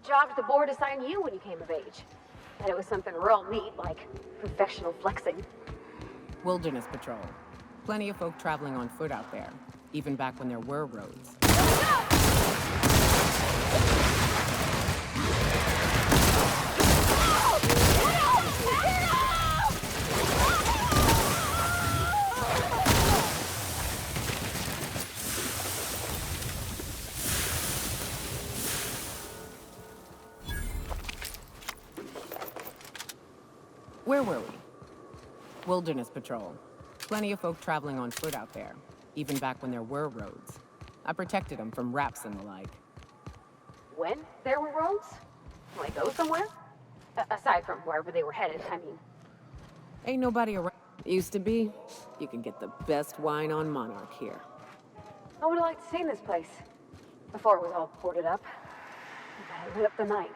job the board assigned you when you came of age. And it was something real neat, like professional flexing. Wilderness patrol. Plenty of folk traveling on foot out there, even back when there were roads. Where were we? Wilderness patrol. Plenty of folk traveling on foot out there, even back when there were roads. I protected them from raps and the like. When there were roads? Will I go somewhere? Aside from wherever they were headed, I mean. Ain't nobody around. Used to be. You can get the best wine on Monarch here. I would have liked to see this place. Before it was all boarded up. I lit up the night.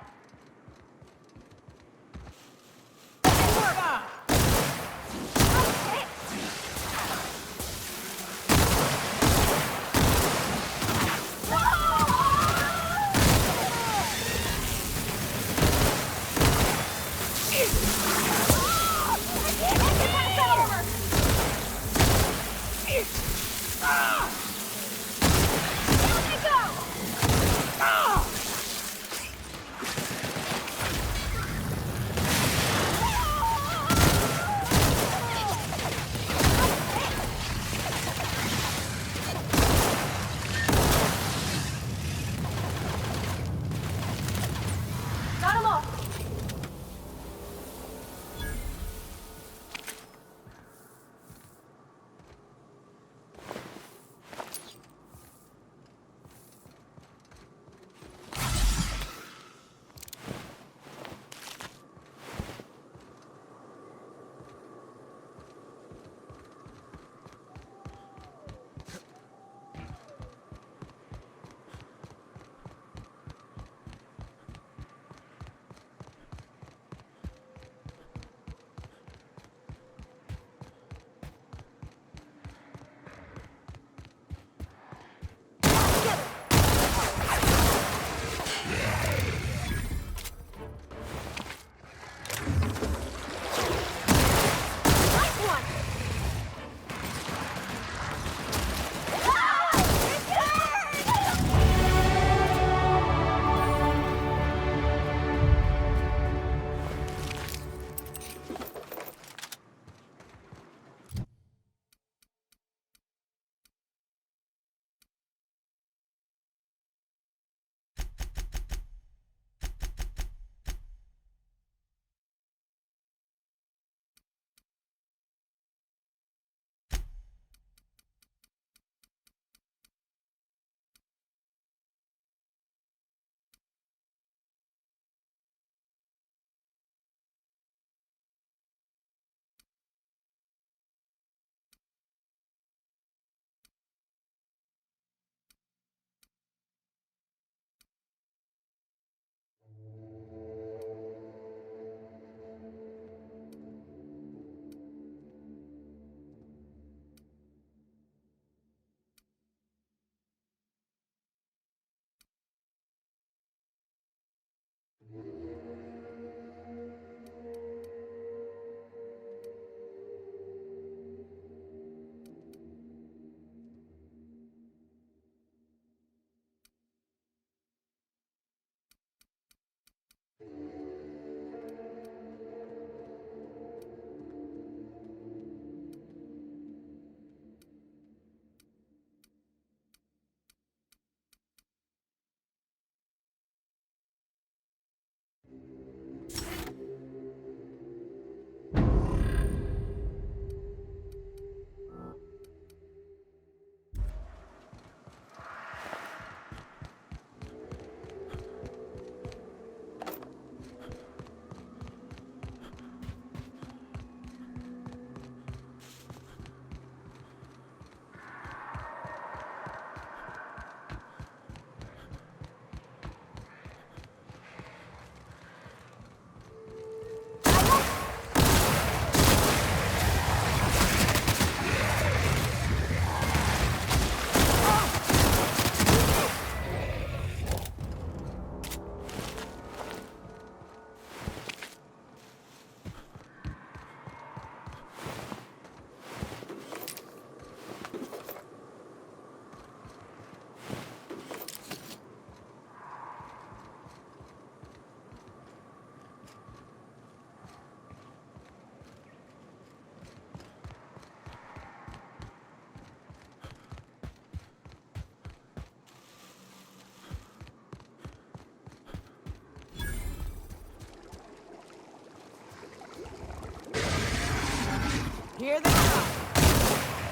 Here they come.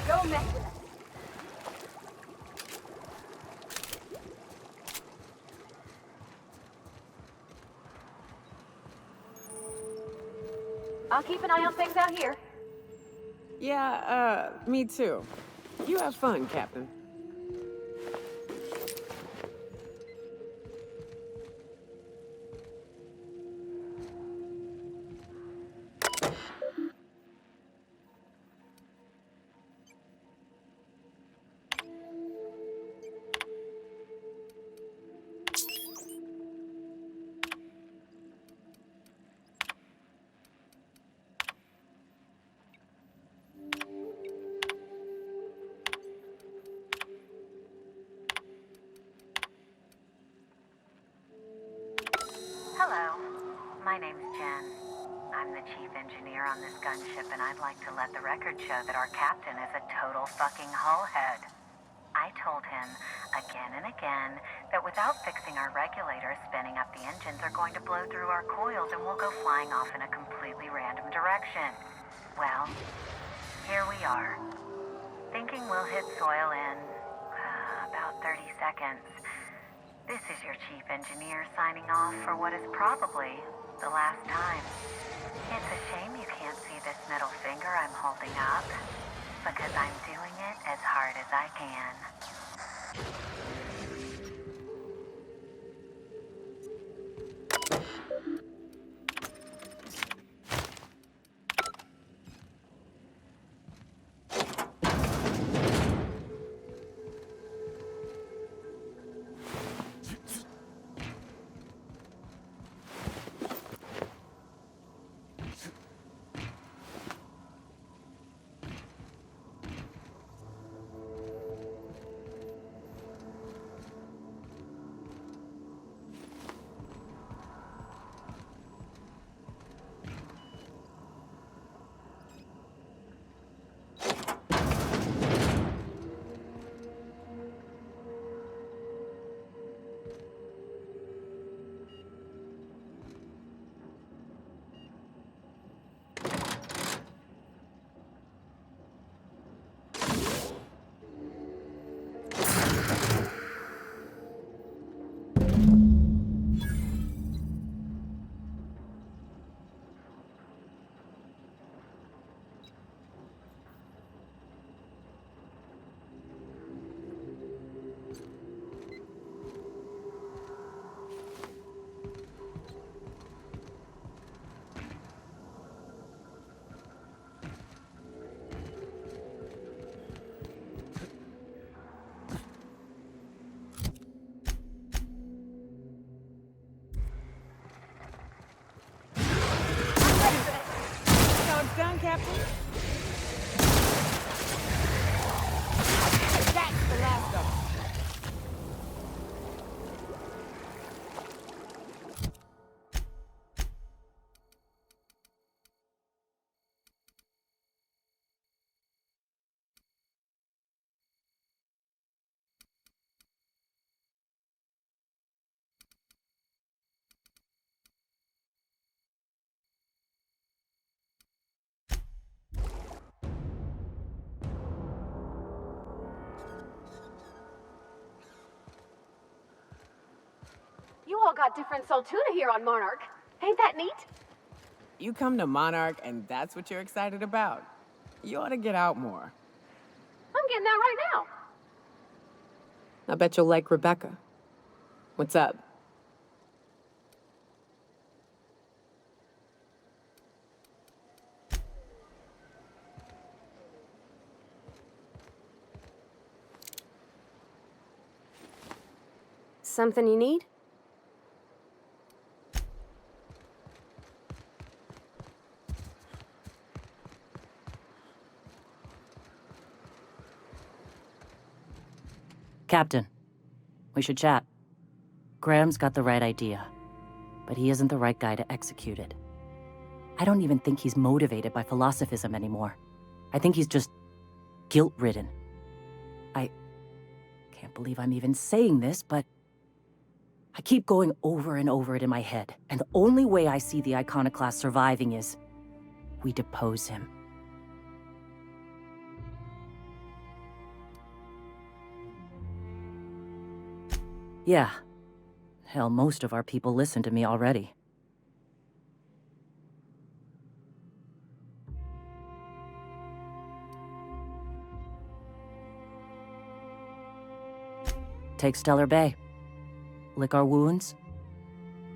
Go mess with us. I'll keep an eye on things out here. Yeah, me too. You have fun, Captain. Hello, my name's Jen. I'm the chief engineer on this gunship, and I'd like to let the record show that our captain is a total fucking hullhead. I told him again and again that without fixing our regulators, spinning up the engines are going to blow through our coils and we'll go flying off in a completely random direction. Well, here we are. Thinking we'll hit soil in about 30 seconds. This is your chief engineer signing off for what is probably the last time. It's a shame you can't see this middle finger I'm holding up, because I'm doing it as hard as I can. Done, Captain? That's the last of them. You all got different Saltuna here on Monarch. Ain't that neat? You come to Monarch and that's what you're excited about. You ought to get out more. I'm getting out right now. I bet you'll like Rebecca. What's up? Something you need? Captain, we should chat. Graham's got the right idea, but he isn't the right guy to execute it. I don't even think he's motivated by philosophism anymore. I think he's just guilt-ridden. I can't believe I'm even saying this, but I keep going over and over it in my head, and the only way I see the Iconoclast surviving is we depose him. Yeah. Hell, most of our people listen to me already. Take Stellar Bay. Lick our wounds.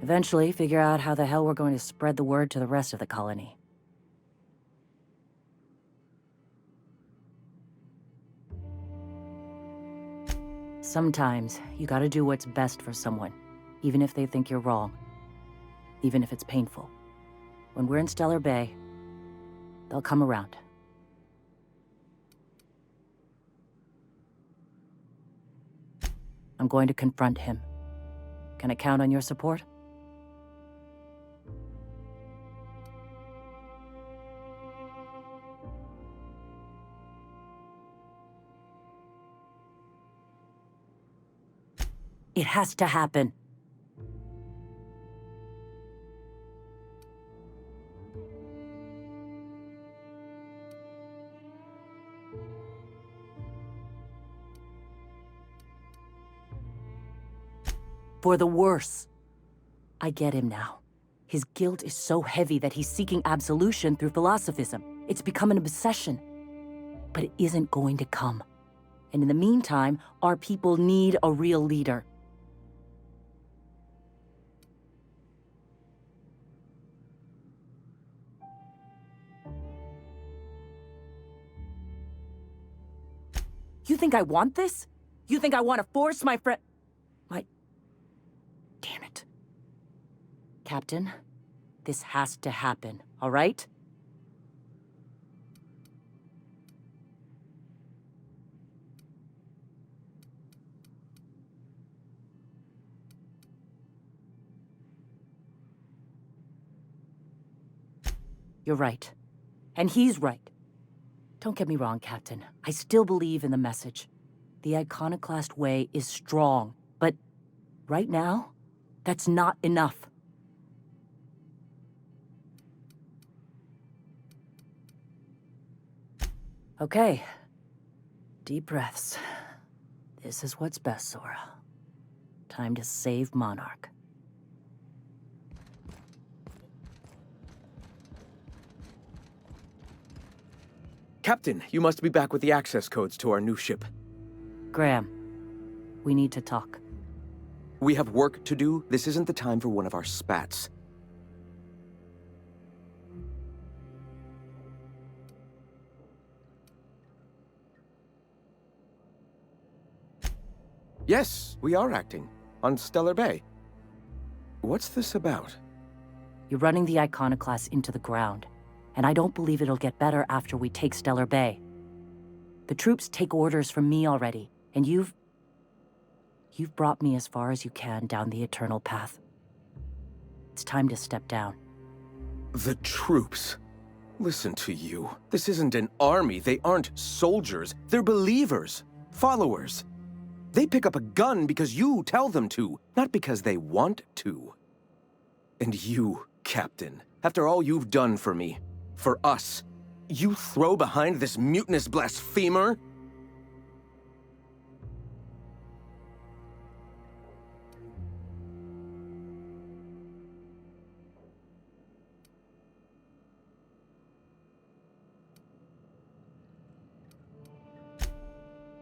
Eventually, figure out how the hell we're going to spread the word to the rest of the colony. Sometimes, you gotta do what's best for someone, even if they think you're wrong. Even if it's painful. When we're in Stellar Bay, they'll come around. I'm going to confront him. Can I count on your support? It has to happen. For the worse. I get him now. His guilt is so heavy that he's seeking absolution through philosophism. It's become an obsession. But it isn't going to come. And in the meantime, our people need a real leader. You think I want this? You think I want to force my friend... Damn it. Captain, this has to happen, all right? You're right. And he's right. Don't get me wrong, Captain. I still believe in the message. The iconoclast way is strong, but right now, that's not enough. Okay. Deep breaths. This is what's best, Sora. Time to save Monarch. Captain, you must be back with the access codes to our new ship. Graham, we need to talk. We have work to do. This isn't the time for one of our spats. Yes, we are acting. On Stellar Bay. What's this about? You're running the iconoclast into the ground, and I don't believe it'll get better after we take Stellar Bay. The troops take orders from me already, and you've brought me as far as you can down the eternal path. It's time to step down. The troops. Listen to you. This isn't an army. They aren't soldiers. They're believers. Followers. They pick up a gun because you tell them to, not because they want to. And you, Captain, after all you've done for me, for us, you throw behind this mutinous blasphemer?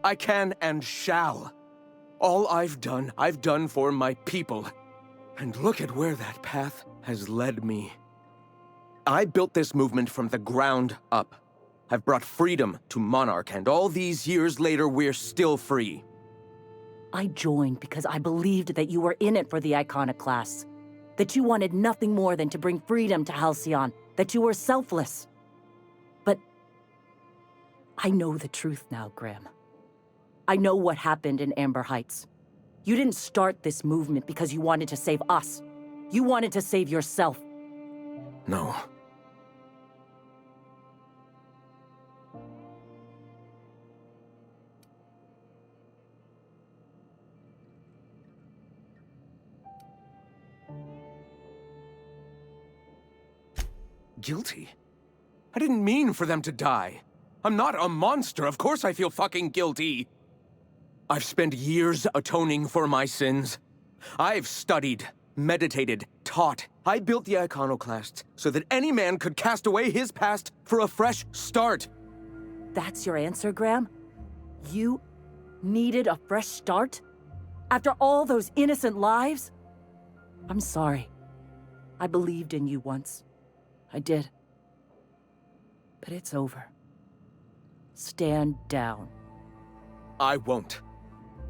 I can and shall. All I've done for my people. And look at where that path has led me. I built this movement from the ground up. I've brought freedom to Monarch, and all these years later, we're still free. I joined because I believed that you were in it for the iconoclasts. That you wanted nothing more than to bring freedom to Halcyon. That you were selfless. But I know the truth now, Graham. I know what happened in Amber Heights. You didn't start this movement because you wanted to save us. You wanted to save yourself. No. Guilty? I didn't mean for them to die. I'm not a monster. Of course I feel fucking guilty. I've spent years atoning for my sins. I've studied, meditated, taught. I built the iconoclasts so that any man could cast away his past for a fresh start. That's your answer, Graham? You needed a fresh start? After all those innocent lives? I'm sorry. I believed in you once. I did. But it's over. Stand down. I won't.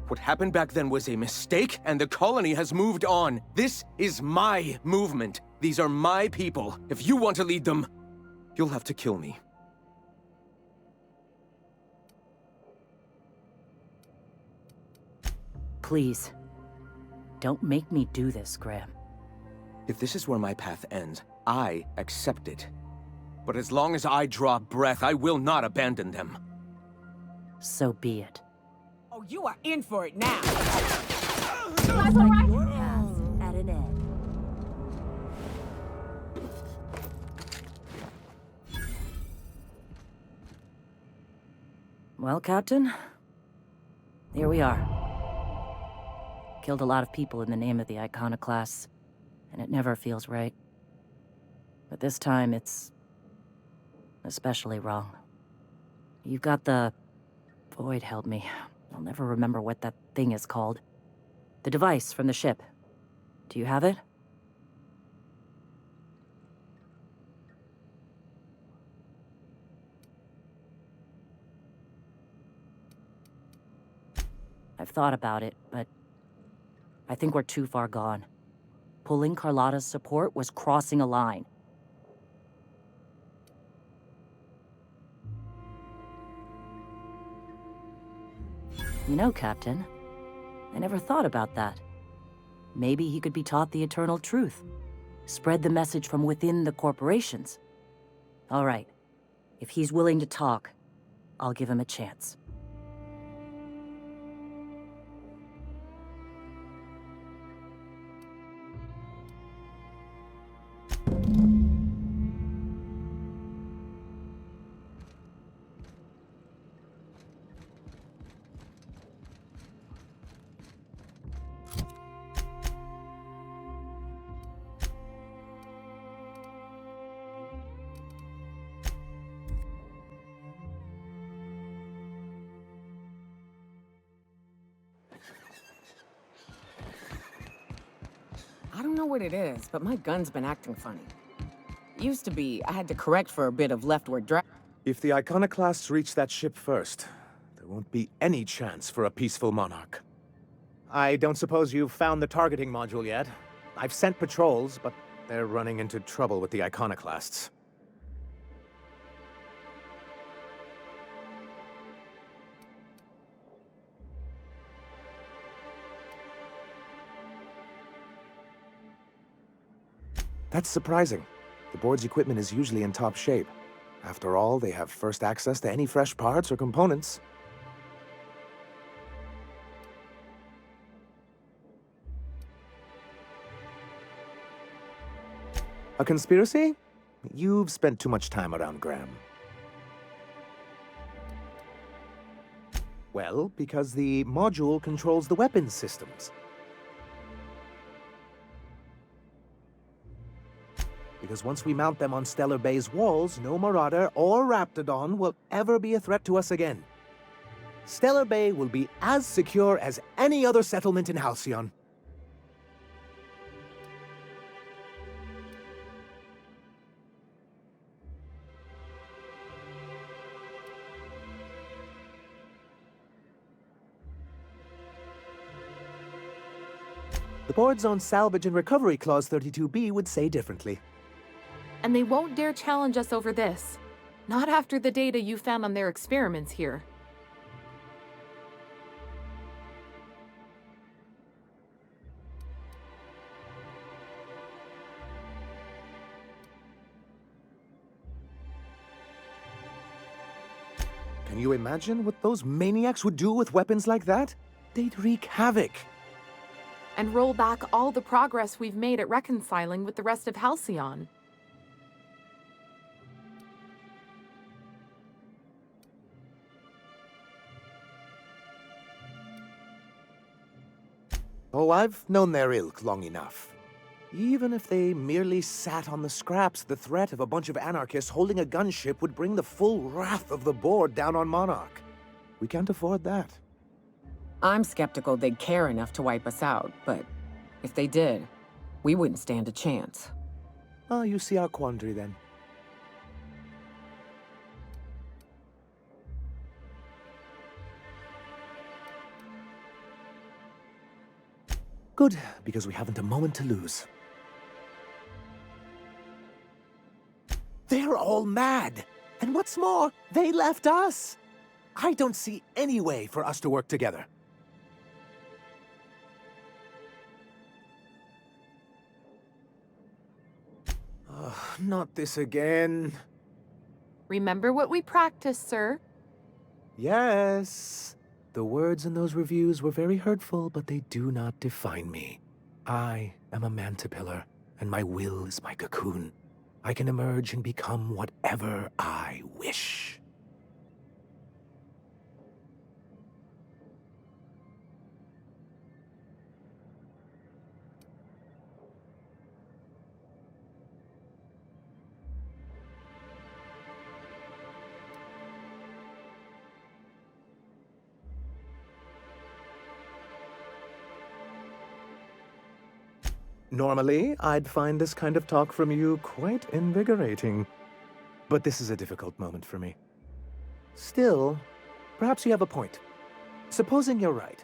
What happened back then was a mistake, and the colony has moved on. This is my movement. These are my people. If you want to lead them, you'll have to kill me. Please. Don't make me do this, Graham. If this is where my path ends, I accept it. But as long as I draw breath, I will not abandon them. So be it. Oh, you are in for it now. You guys all right? Your path at an end. Well, Captain, here we are. Killed a lot of people in the name of the iconoclasts, and it never feels right. But this time, it's especially wrong. You've got the... Void help me. I'll never remember what that thing is called. The device from the ship. Do you have it? I've thought about it, but I think we're too far gone. Pulling Carlotta's support was crossing a line. You know, Captain, I never thought about that. Maybe he could be taught the eternal truth. Spread the message from within the corporations. All right. If he's willing to talk, I'll give him a chance. I don't know what it is, but my gun's been acting funny. Used to be, I had to correct for a bit of leftward drag. If the iconoclasts reach that ship first, there won't be any chance for a peaceful monarch. I don't suppose you've found the targeting module yet. I've sent patrols, but they're running into trouble with the iconoclasts. That's surprising. The board's equipment is usually in top shape. After all, they have first access to any fresh parts or components. A conspiracy? You've spent too much time around Graham. Well, because the module controls the weapons systems. Because once we mount them on Stellar Bay's walls, no Marauder or Raptidon will ever be a threat to us again. Stellar Bay will be as secure as any other settlement in Halcyon. The board's own Salvage and Recovery Clause 32B would say differently. And they won't dare challenge us over this. Not after the data you found on their experiments here. Can you imagine what those maniacs would do with weapons like that? They'd wreak havoc. And roll back all the progress we've made at reconciling with the rest of Halcyon. Oh, I've known their ilk long enough. Even if they merely sat on the scraps, the threat of a bunch of anarchists holding a gunship would bring the full wrath of the board down on Monarch. We can't afford that. I'm skeptical they'd care enough to wipe us out, but if they did, we wouldn't stand a chance. Oh, you see our quandary then. Good, because we haven't a moment to lose. They're all mad! And what's more, they left us! I don't see any way for us to work together. Not this again. Remember what we practiced, sir. Yes. The words in those reviews were very hurtful, but they do not define me. I am a mantipillar, and my will is my cocoon. I can emerge and become whatever I wish. Normally, I'd find this kind of talk from you quite invigorating. But this is a difficult moment for me. Still, perhaps you have a point. Supposing you're right,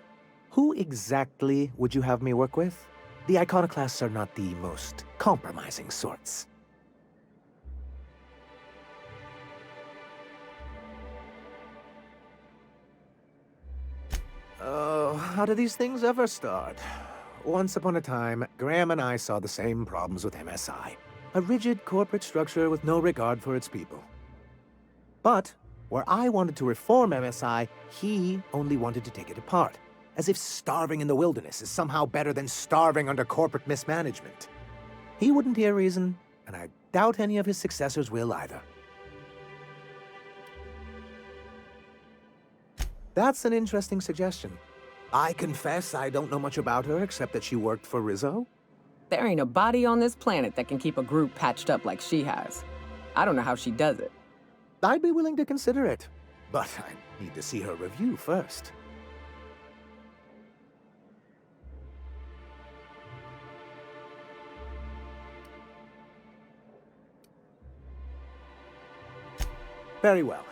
who exactly would you have me work with? The iconoclasts are not the most compromising sorts. Oh, how do these things ever start? Once upon a time, Graham and I saw the same problems with MSI. A rigid corporate structure with no regard for its people. But, where I wanted to reform MSI, he only wanted to take it apart. As if starving in the wilderness is somehow better than starving under corporate mismanagement. He wouldn't hear reason, and I doubt any of his successors will either. That's an interesting suggestion. I confess I don't know much about her except that she worked for Rizzo. There ain't a body on this planet that can keep a group patched up like she has. I don't know how she does it. I'd be willing to consider it, but I need to see her review first. Very well.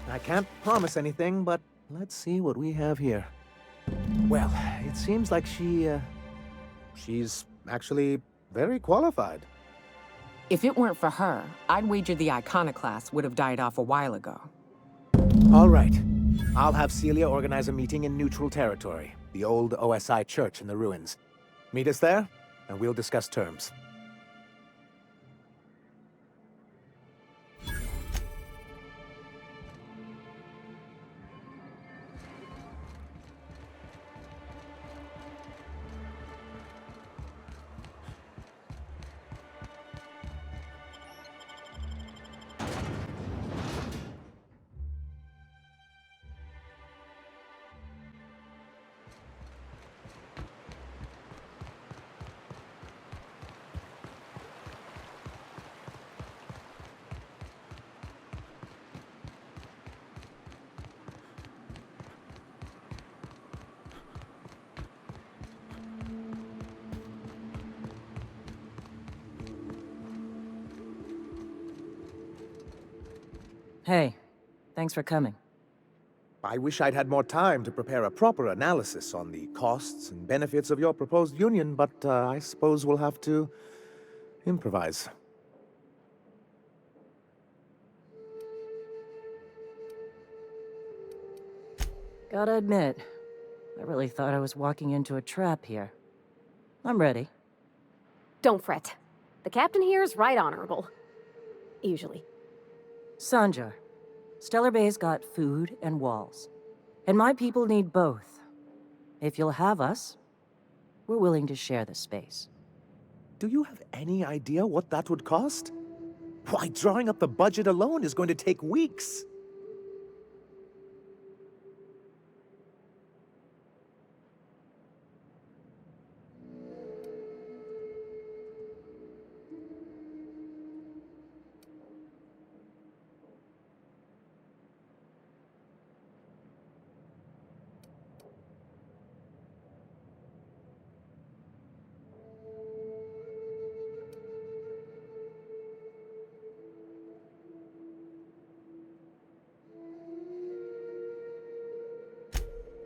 I can't promise anything, but let's see what we have here. Well, it seems like she's actually very qualified. If it weren't for her, I'd wager the iconoclast would have died off a while ago. All right. I'll have Celia organize a meeting in neutral territory, the old OSI church in the ruins. Meet us there, and we'll discuss terms. Hey, thanks for coming. I wish I'd had more time to prepare a proper analysis on the costs and benefits of your proposed union, but I suppose we'll have to improvise. Gotta admit, I really thought I was walking into a trap here. I'm ready. Don't fret. The captain here is right honorable. Usually. Sanjar, Stellar Bay's got food and walls. And my people need both. If you'll have us, we're willing to share the space. Do you have any idea what that would cost? Why, drawing up the budget alone is going to take weeks.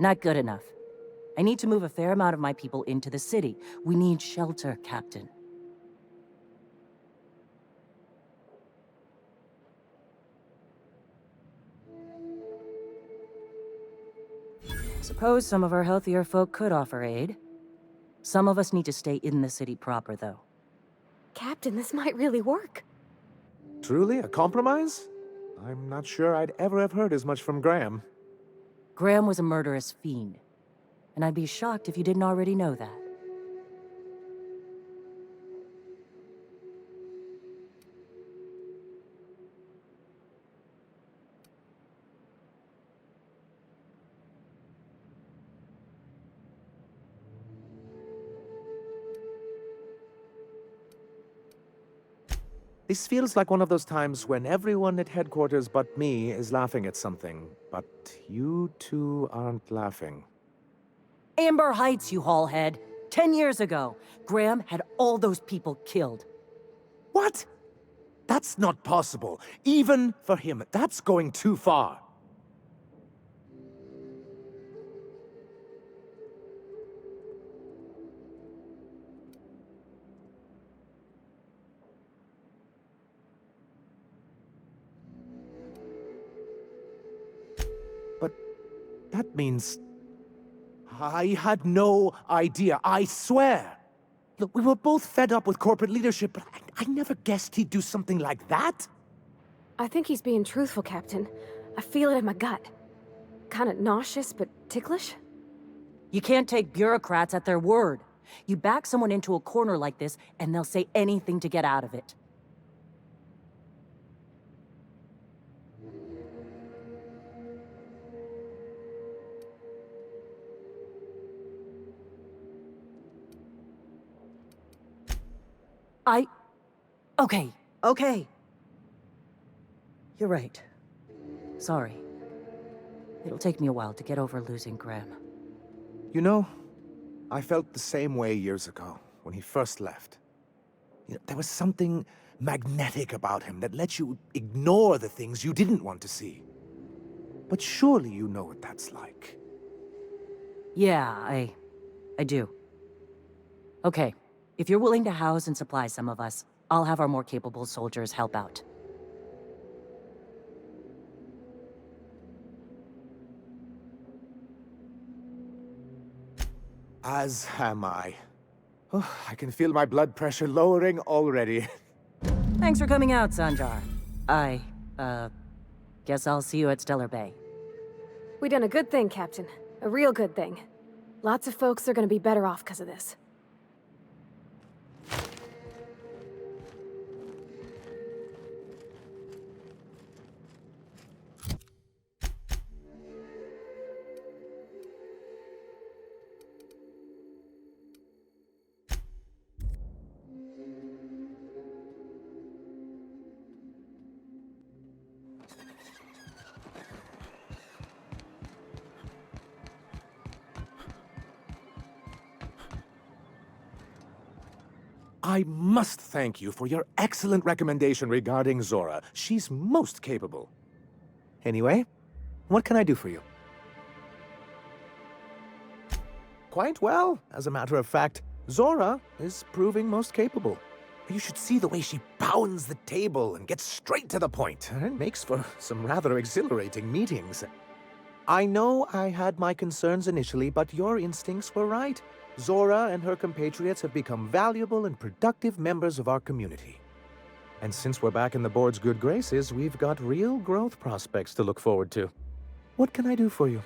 Not good enough. I need to move a fair amount of my people into the city. We need shelter, Captain. Suppose some of our healthier folk could offer aid. Some of us need to stay in the city proper, though. Captain, this might really work. Truly, a compromise? I'm not sure I'd ever have heard as much from Graham. Graham was a murderous fiend, and I'd be shocked if you didn't already know that. This feels like one of those times when everyone at headquarters but me is laughing at something, but you two aren't laughing. Amber Heights, you haulhead. 10 years ago, Graham had all those people killed. What? That's not possible. Even for him, that's going too far. But that means... I had no idea, I swear. Look, we were both fed up with corporate leadership, but I never guessed he'd do something like that. I think he's being truthful, Captain. I feel it in my gut. Kinda nauseous, but ticklish. You can't take bureaucrats at their word. You back someone into a corner like this, and they'll say anything to get out of it. Okay. You're right. Sorry. It'll take me a while to get over losing Graham. You know, I felt the same way years ago, when he first left. You know, there was something magnetic about him that let you ignore the things you didn't want to see. But surely you know what that's like. Yeah, I do. Okay, if you're willing to house and supply some of us, I'll have our more capable soldiers help out. As am I. Oh, I can feel my blood pressure lowering already. Thanks for coming out, Sanjar. I, guess I'll see you at Stellar Bay. We done a good thing, Captain. A real good thing. Lots of folks are gonna be better off because of this. I must thank you for your excellent recommendation regarding Zora. She's most capable. Anyway, what can I do for you? Quite well, as a matter of fact. Zora is proving most capable. You should see the way she pounds the table and gets straight to the point. It makes for some rather exhilarating meetings. I know I had my concerns initially, but your instincts were right. Zora and her compatriots have become valuable and productive members of our community. And since we're back in the board's good graces, we've got real growth prospects to look forward to. What can I do for you?